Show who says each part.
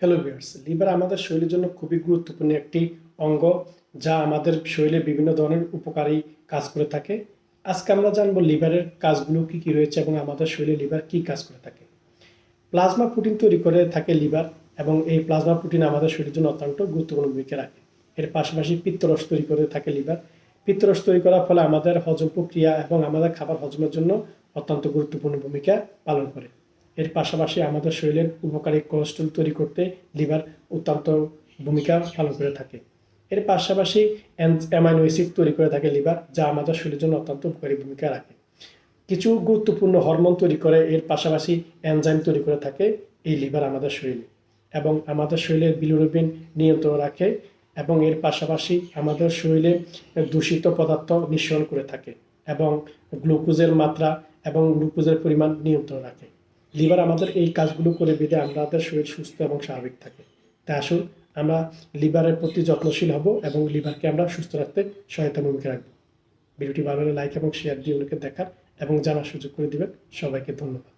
Speaker 1: Hello viewers, liver আমাদের শরীরের জন্য খুবই গুরুত্বপূর্ণ একটি অঙ্গ, যা আমাদের শরীরে বিভিন্ন ধরনের উপকারী কাজ করে থাকে। আজকে আমরা জানবো লিভারের কাজগুলো কি কি রয়েছে এবং আমাদের শরীরে লিভার কি কাজ করে থাকে। প্লাজমা প্রোটিন তৈরি করে থাকে লিভার, এবং এই প্লাজমা প্রোটিন আমাদের শরীরের জন্য অত্যন্ত গুরুত্বপূর্ণ ভূমিকা রাখে। এর পাশাপাশি পিত্তরস তৈরি করে থাকে লিভার। পিত্তরস তৈরি করার ফলে আমাদের হজম প্রক্রিয়া এবং আমাদের খাবার হজমের জন্য অত্যন্ত গুরুত্বপূর্ণ ভূমিকা পালন করে। এর পাশাপাশি আমাদের শরীরের উপকারী কোলেস্ট্রল তৈরি করতে লিভার অত্যন্ত ভূমিকা পালন করে থাকে। এর পাশাপাশি অ্যামাইনো অ্যাসিড তৈরি করে থাকে লিভার, যা আমাদের শরীরের জন্য অত্যন্ত উপকারী ভূমিকা রাখে। কিছু গুরুত্বপূর্ণ হরমোন তৈরি করে, এর পাশাপাশি এনজাইম তৈরি করে থাকে এই লিভার আমাদের শরীরে, এবং আমাদের শরীরের বিলিরুবিন নিয়ন্ত্রণ রাখে, এবং এর পাশাপাশি আমাদের শরীরে দূষিত পদার্থ নিঃসরণ করে থাকে এবং গ্লুকোজের মাত্রা এবং গ্লুকোজের পরিমাণ নিয়ন্ত্রণ রাখে। লিভার আমাদের এই কাজগুলো করে বেঁধে আমাদের শরীর সুস্থ এবং স্বাভাবিক থাকে। তাই আসুন আমরা লিভারের প্রতি যত্নশীল হব এবং লিভারকে আমরা সুস্থ রাখতে সহায়তা ভূমিকা রাখবো। ভিডিওটি ভালো লাগলে লাইক এবং শেয়ার দিয়ে অন্যকে দেখার এবং জানার সুযোগ করে দিবেন। সবাইকে ধন্যবাদ।